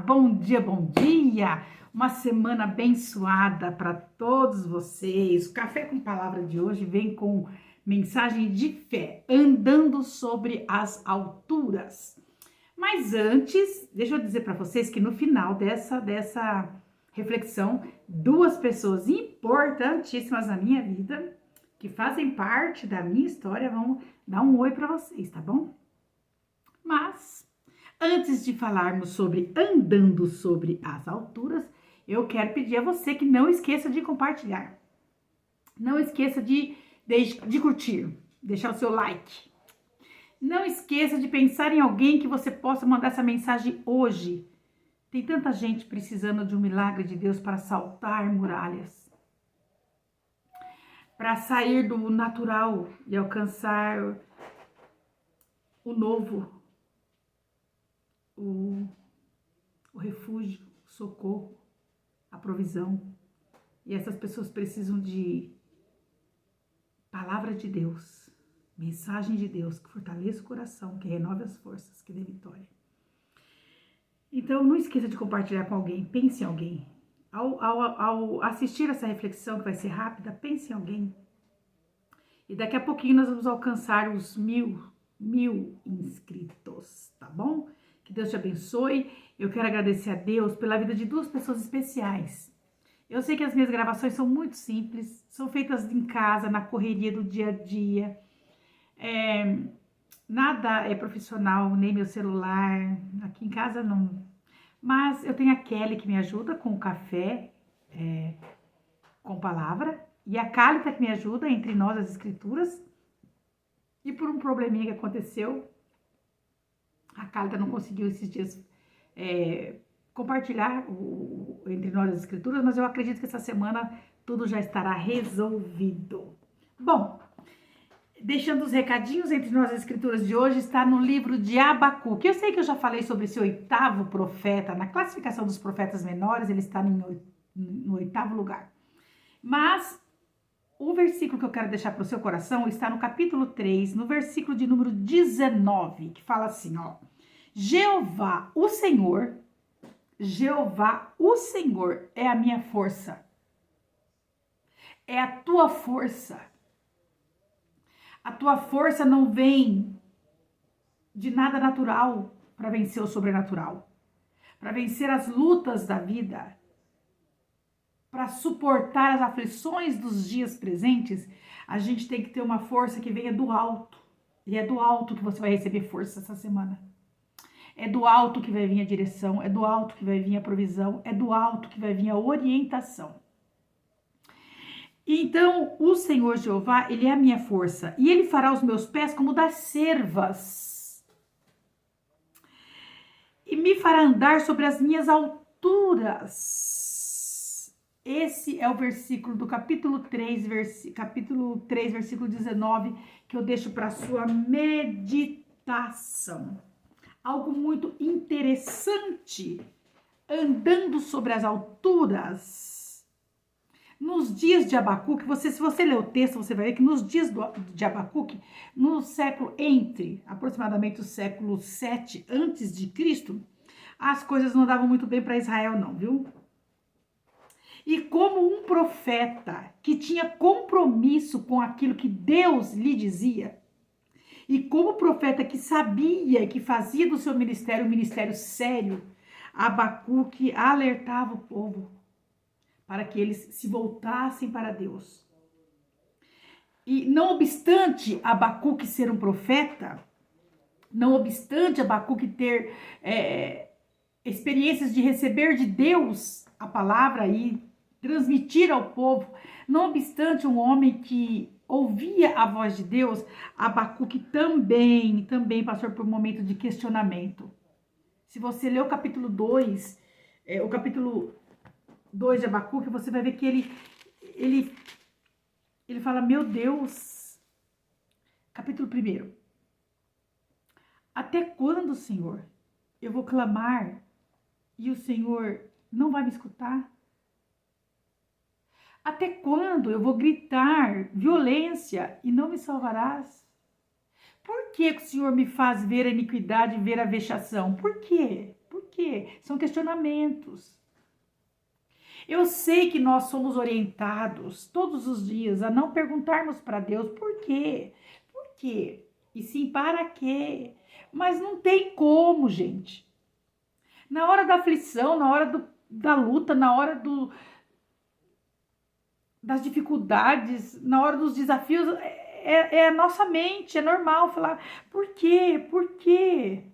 bom dia, bom dia! Uma semana abençoada para todos vocês. O Café com Palavra de hoje vem com mensagem de fé, andando sobre as alturas. Mas antes, deixa eu dizer para vocês que no final dessa reflexão, duas pessoas importantíssimas na minha vida, que fazem parte da minha história, vão dar um oi para vocês, tá bom? Mas antes de falarmos sobre andando sobre as alturas, eu quero pedir a você que não esqueça de compartilhar. Não esqueça de curtir, deixar o seu like. Não esqueça de pensar em alguém que você possa mandar essa mensagem hoje. Tem tanta gente precisando de um milagre de Deus para saltar muralhas, para sair do natural e alcançar o novo, o refúgio, o socorro, a provisão. E essas pessoas precisam de palavra de Deus, mensagem de Deus que fortaleça o coração, que renove as forças, que dê vitória. Então não esqueça de compartilhar com alguém, pense em alguém. Ao assistir essa reflexão, que vai ser rápida, pense em alguém. E daqui a pouquinho nós vamos alcançar os mil inscritos, tá bom? Que Deus te abençoe. Eu quero agradecer a Deus pela vida de duas pessoas especiais. Eu sei que as minhas gravações são muito simples, são feitas em casa, na correria do dia a dia. Nada é profissional, nem meu celular, aqui em casa não. Mas eu tenho a Kelly que me ajuda com o café, com palavra, e a Cálita que me ajuda entre nós as escrituras. E por um probleminha que aconteceu, a Cálita não conseguiu esses dias compartilhar entre nós as escrituras, mas eu acredito que essa semana tudo já estará resolvido. Bom, deixando os recadinhos, entre nós as escrituras de hoje está no livro de Abacuque. Eu sei que eu já falei sobre esse oitavo profeta, na classificação dos profetas menores, ele está no oitavo lugar. Mas o versículo que eu quero deixar para o seu coração está no capítulo 3, no versículo de número 19, que fala assim, ó. Jeová, o Senhor é a minha força. É a tua força. A tua força não vem de nada natural para vencer o sobrenatural, para vencer as lutas da vida, para suportar as aflições dos dias presentes. A gente tem que ter uma força que venha do alto. E é do alto que você vai receber força essa semana. É do alto que vai vir a direção, é do alto que vai vir a provisão, é do alto que vai vir a orientação. Então, o Senhor Jeová, ele é a minha força, e ele fará os meus pés como das cervas, e me fará andar sobre as minhas alturas. Esse é o versículo do capítulo 3, versículo 19, que eu deixo para sua meditação. Algo muito interessante, andando sobre as alturas. Nos dias de Abacuque, se você ler o texto, você vai ver que nos dias de Abacuque, no século aproximadamente o século 7 antes de Cristo, as coisas não davam muito bem para Israel não, viu? E como um profeta que tinha compromisso com aquilo que Deus lhe dizia, e como profeta que sabia, que fazia do seu ministério um ministério sério, Abacuque alertava o povo para que eles se voltassem para Deus. E não obstante Abacuque ser um profeta, não obstante Abacuque ter experiências de receber de Deus a palavra e transmitir ao povo, não obstante um homem que ouvia a voz de Deus, Abacuque também passou por um momento de questionamento. Se você ler o capítulo 2, o capítulo 2 de Abacuque, você vai ver que ele fala, meu Deus, capítulo 1, até quando, Senhor, eu vou clamar e o Senhor não vai me escutar? Até quando eu vou gritar violência e não me salvarás? Por que o Senhor me faz ver a iniquidade e ver a vexação? Por quê? Por quê? São questionamentos. Eu sei que nós somos orientados todos os dias a não perguntarmos para Deus por quê? Por quê? E sim, para quê? Mas não tem como, gente. Na hora da aflição, na hora da luta, na hora das dificuldades, na hora dos desafios, é a nossa mente, é normal falar, por quê? Por quê?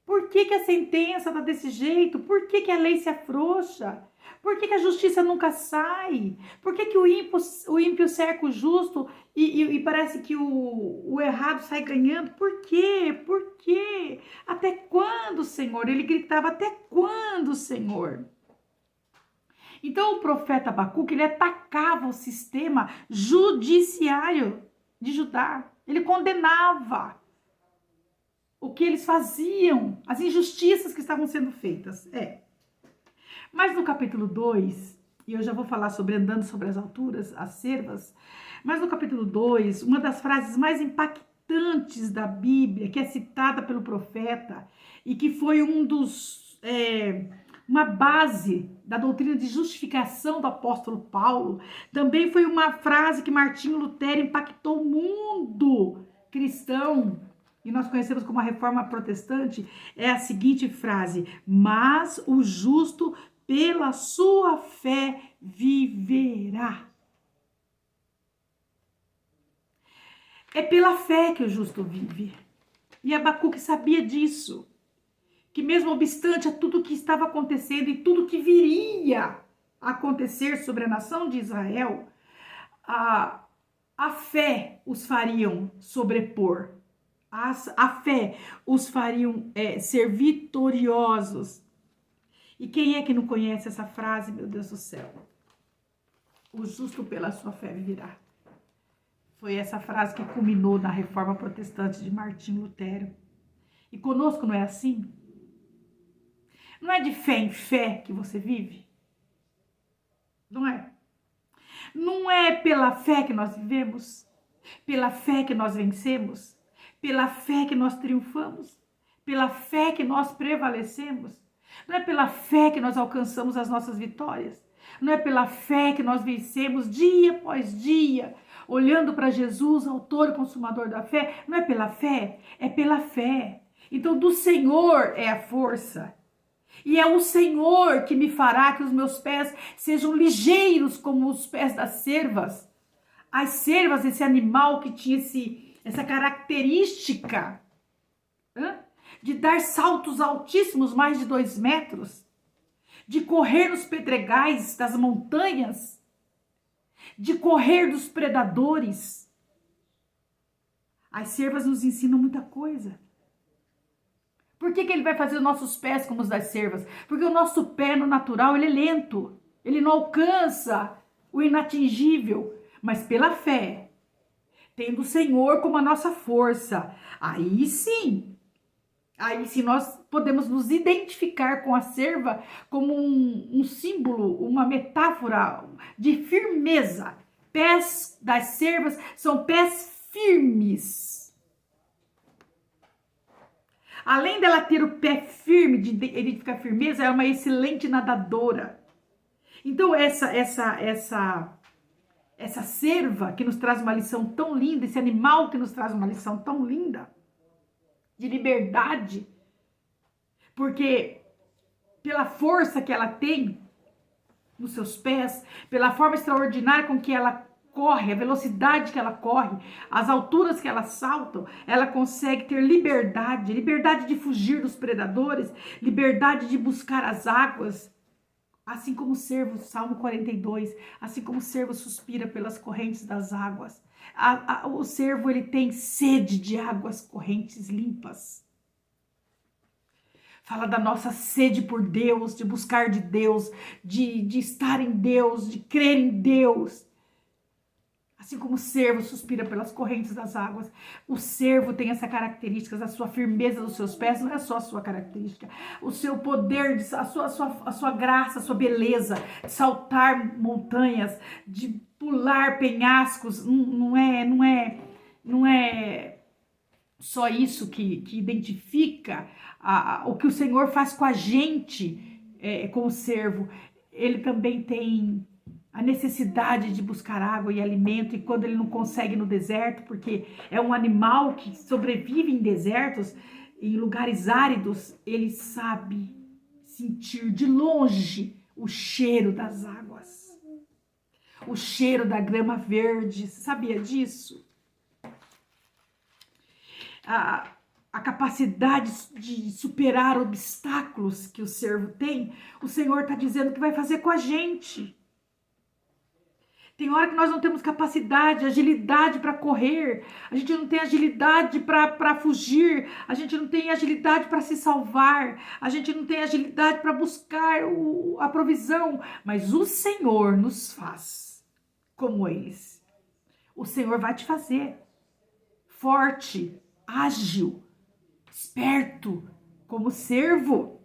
Por que que a sentença está desse jeito? Por que que a lei se afrouxa? Por que que a justiça nunca sai? Por que que o ímpio cerca o justo e parece que o errado sai ganhando? Por quê? Por quê? Até quando, Senhor? Ele gritava, até quando, Senhor? Então o profeta Abacuque, ele atacava o sistema judiciário de Judá. Ele condenava o que eles faziam, as injustiças que estavam sendo feitas. Mas no capítulo 2, e eu já vou falar sobre andando sobre as alturas, as servas, mas no capítulo 2, uma das frases mais impactantes da Bíblia, que é citada pelo profeta, e que foi uma base da doutrina de justificação do apóstolo Paulo, também foi uma frase que Martinho Lutero impactou o mundo cristão, e nós conhecemos como a Reforma Protestante, é a seguinte frase: mas o justo pela sua fé viverá. É pela fé que o justo vive. E Abacuque sabia disso, que mesmo obstante a tudo que estava acontecendo e tudo que viria a acontecer sobre a nação de Israel, a fé os fariam sobrepor. A fé os fariam ser vitoriosos. E quem é que não conhece essa frase, meu Deus do céu? O justo pela sua fé viverá. Foi essa frase que culminou na Reforma Protestante de Martinho Lutero. E conosco não é assim? Não é de fé em fé que você vive? Não é? Não é pela fé que nós vivemos? Pela fé que nós vencemos? Pela fé que nós triunfamos? Pela fé que nós prevalecemos? Não é pela fé que nós alcançamos as nossas vitórias? Não é pela fé que nós vencemos dia após dia, olhando para Jesus, autor e consumador da fé? Não é pela fé? É pela fé. Então, do Senhor é a força. E é o Senhor que me fará que os meus pés sejam ligeiros como os pés das cervas. As cervas, esse animal que tinha essa característica de dar saltos altíssimos, mais de 2 metros, de correr nos pedregais das montanhas, de correr dos predadores. As cervas nos ensinam muita coisa. Por que ele vai fazer os nossos pés como os das cervas? Porque o nosso pé no natural, ele é lento. Ele não alcança o inatingível. Mas pela fé, tendo o Senhor como a nossa força, aí sim nós podemos nos identificar com a cerva como um símbolo, uma metáfora de firmeza. Pés das cervas são pés firmes. Além dela ter o pé firme, de identificar firmeza, ela é uma excelente nadadora. Então essa cerva que nos traz uma lição tão linda, esse animal que nos traz uma lição tão linda, de liberdade, porque pela força que ela tem nos seus pés, pela forma extraordinária com que ela corre, a velocidade que ela corre, as alturas que ela salta, ela consegue ter liberdade de fugir dos predadores, liberdade de buscar as águas, assim como o cervo, Salmo 42, assim como o cervo suspira pelas correntes das águas. O cervo, ele tem sede de águas correntes limpas. Fala da nossa sede por Deus, de buscar de Deus, de estar em Deus, de crer em Deus. Assim como o cervo suspira pelas correntes das águas, o cervo tem essa característica, a sua firmeza dos seus pés não é só a sua característica, o seu poder, a sua graça, a sua beleza, de saltar montanhas, de pular penhascos, não é só isso que identifica o que o Senhor faz com a gente, com o servo. Ele também tem a necessidade de buscar água e alimento, e quando ele não consegue no deserto, porque é um animal que sobrevive em desertos, em lugares áridos, ele sabe sentir de longe o cheiro das águas, o cheiro da grama verde. Você sabia disso? A capacidade de superar obstáculos que o servo tem, o Senhor está dizendo que vai fazer com a gente. Tem hora que nós não temos capacidade, agilidade para correr, a gente não tem agilidade para fugir, a gente não tem agilidade para se salvar, a gente não tem agilidade para buscar a provisão, mas o Senhor nos faz como eles. O Senhor vai te fazer forte, ágil, esperto, como servo.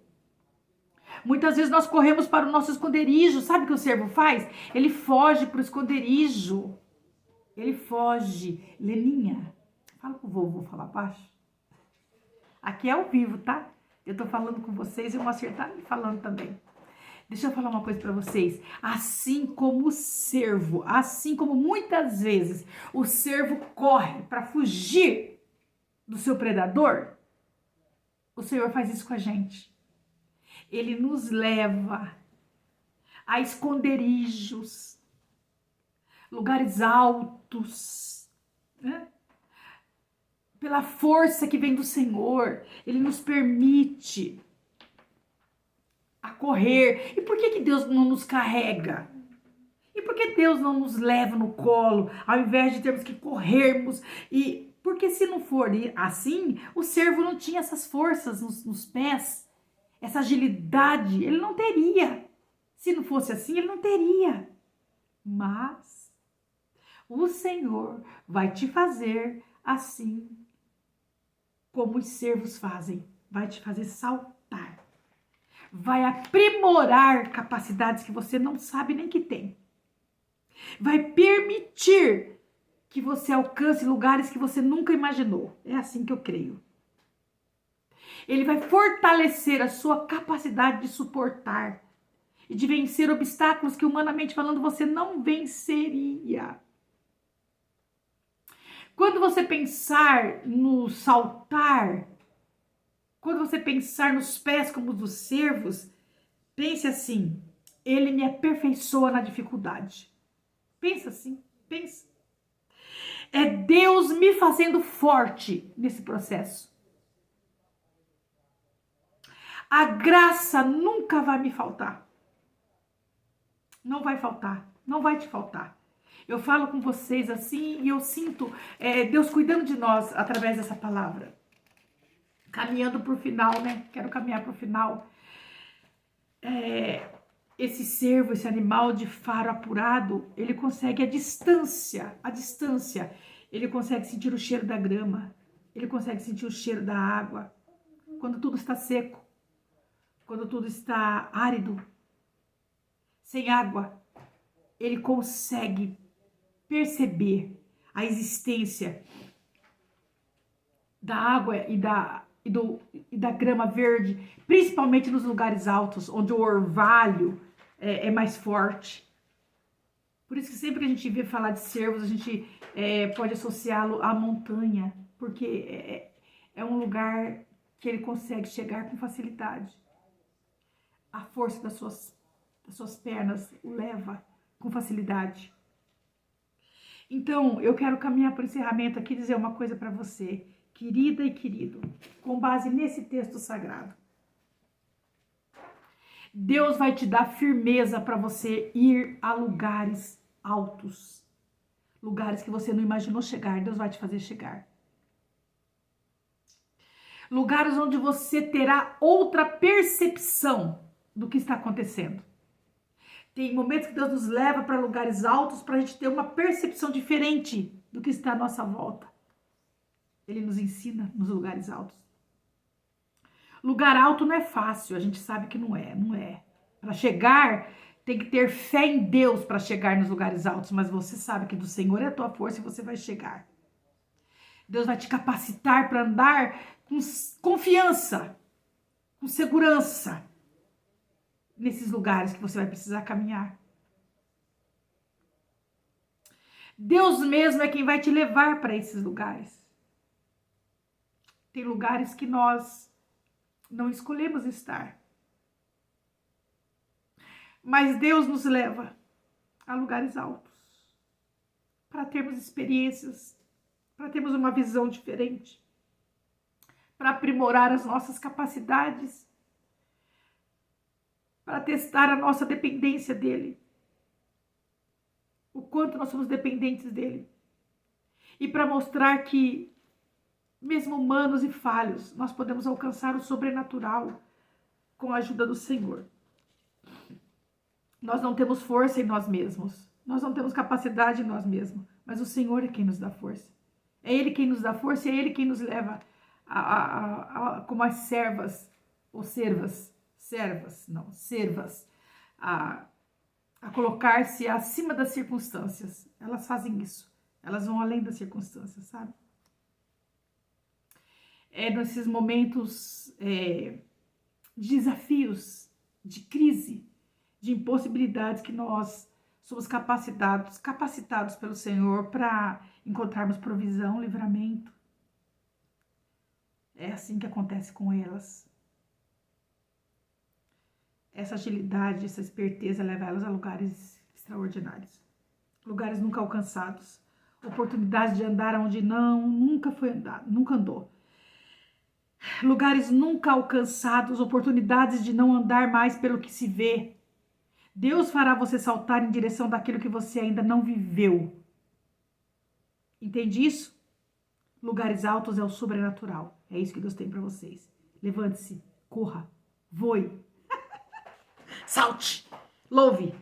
Muitas vezes nós corremos para o nosso esconderijo. Sabe o que o servo faz? Ele foge para o esconderijo. Ele foge. Leninha, fala pro vovô falar baixo. Aqui é ao vivo, tá? Eu tô falando com vocês e o Moacir tá falando também. Deixa eu falar uma coisa para vocês. Assim como o servo, assim como muitas vezes o servo corre para fugir do seu predador, o Senhor faz isso com a gente. Ele nos leva a esconderijos, lugares altos, né? Pela força que vem do Senhor, Ele nos permite a correr. E por que Deus não nos carrega? E por que Deus não nos leva no colo, ao invés de termos que corrermos? E porque se não for assim, o servo não tinha essas forças nos pés, essa agilidade, ele não teria. Se não fosse assim, ele não teria. Mas o Senhor vai te fazer assim como os servos fazem. Vai te fazer saltar. Vai aprimorar capacidades que você não sabe nem que tem. Vai permitir que você alcance lugares que você nunca imaginou. É assim que eu creio. Ele vai fortalecer a sua capacidade de suportar e de vencer obstáculos que, humanamente falando, você não venceria. Quando você pensar no saltar, quando você pensar nos pés como os dos servos, pense assim: ele me aperfeiçoa na dificuldade. Pensa assim, pensa. É Deus me fazendo forte nesse processo. A graça nunca vai me faltar. Não vai faltar, não vai te faltar. Eu falo com vocês assim e eu sinto Deus cuidando de nós através dessa palavra. Caminhando para o final, né? Quero caminhar para o final. Esse servo, esse animal de faro apurado, ele consegue a distância, ele consegue sentir o cheiro da grama, ele consegue sentir o cheiro da água, quando tudo está seco, quando tudo está árido, sem água, ele consegue perceber a existência da água e da grama verde, principalmente nos lugares altos, onde o orvalho é mais forte. Por isso que sempre que a gente vê falar de servos, a gente pode associá-lo à montanha, porque é um lugar que ele consegue chegar com facilidade. A força das suas pernas o leva com facilidade. Então, eu quero caminhar para o encerramento aqui e dizer uma coisa para você, querida e querido, com base nesse texto sagrado. Deus vai te dar firmeza para você ir a lugares altos, lugares que você não imaginou chegar, Deus vai te fazer chegar. Lugares onde você terá outra percepção do que está acontecendo. Tem momentos que Deus nos leva para lugares altos para a gente ter uma percepção diferente do que está à nossa volta. Ele nos ensina nos lugares altos. Lugar alto não é fácil, a gente sabe que não é. Para chegar, tem que ter fé em Deus para chegar nos lugares altos, mas você sabe que do Senhor é a tua força e você vai chegar. Deus vai te capacitar para andar com confiança, com segurança, nesses lugares que você vai precisar caminhar. Deus mesmo é quem vai te levar para esses lugares. Tem lugares que nós não escolhemos estar. Mas Deus nos leva a lugares altos, para termos experiências, para termos uma visão diferente, para aprimorar as nossas capacidades, para testar a nossa dependência dele, o quanto nós somos dependentes dele, e para mostrar que, mesmo humanos e falhos, nós podemos alcançar o sobrenatural com a ajuda do Senhor. Nós não temos força em nós mesmos, nós não temos capacidade em nós mesmos, mas o Senhor é quem nos dá força. É Ele quem nos dá força, é Ele quem nos leva como as servas, ou servas, a colocar-se acima das circunstâncias. Elas fazem isso, elas vão além das circunstâncias, sabe? É nesses momentos de desafios, de crise, de impossibilidades que nós somos capacitados pelo Senhor para encontrarmos provisão, livramento. É assim que acontece com elas. Essa agilidade, essa esperteza leva elas a lugares extraordinários, lugares nunca alcançados, oportunidades de andar onde nunca andou. Lugares nunca alcançados, oportunidades de não andar mais pelo que se vê. Deus fará você saltar em direção daquilo que você ainda não viveu. Entende isso? Lugares altos é o sobrenatural. É isso que Deus tem para vocês. Levante-se, corra, voe, salte, louve,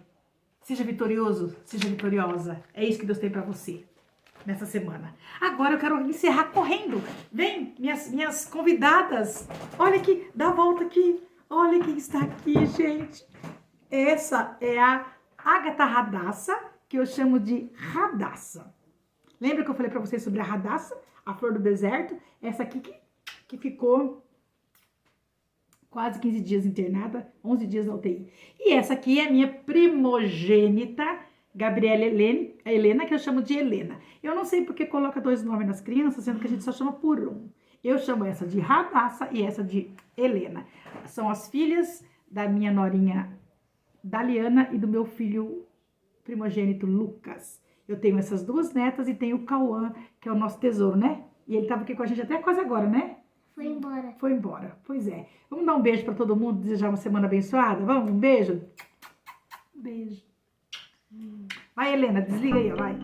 seja vitorioso, seja vitoriosa. É isso que Deus tem para você nessa semana. Agora eu quero encerrar correndo. Vem, minhas convidadas. Olha aqui, dá a volta aqui. Olha quem está aqui, gente. Essa é a Agatha Radassa, que eu chamo de Radassa. Lembra que eu falei para vocês sobre a Radassa, a flor do deserto? Essa aqui que ficou quase 15 dias internada, 11 dias na UTI. E essa aqui é a minha primogênita, Gabriela Helena, que eu chamo de Helena. Eu não sei porque coloca dois nomes nas crianças, sendo que a gente só chama por um. Eu chamo essa de Radassa e essa de Helena. São as filhas da minha norinha Daliana e do meu filho primogênito Lucas. Eu tenho essas duas netas e tenho o Cauã, que é o nosso tesouro, né? E ele tava aqui com a gente até quase agora, né? Foi embora. Foi embora, pois é. Vamos dar um beijo para todo mundo, desejar uma semana abençoada? Vamos, um beijo? Um beijo. Vai, Helena, desliga aí, ó, vai.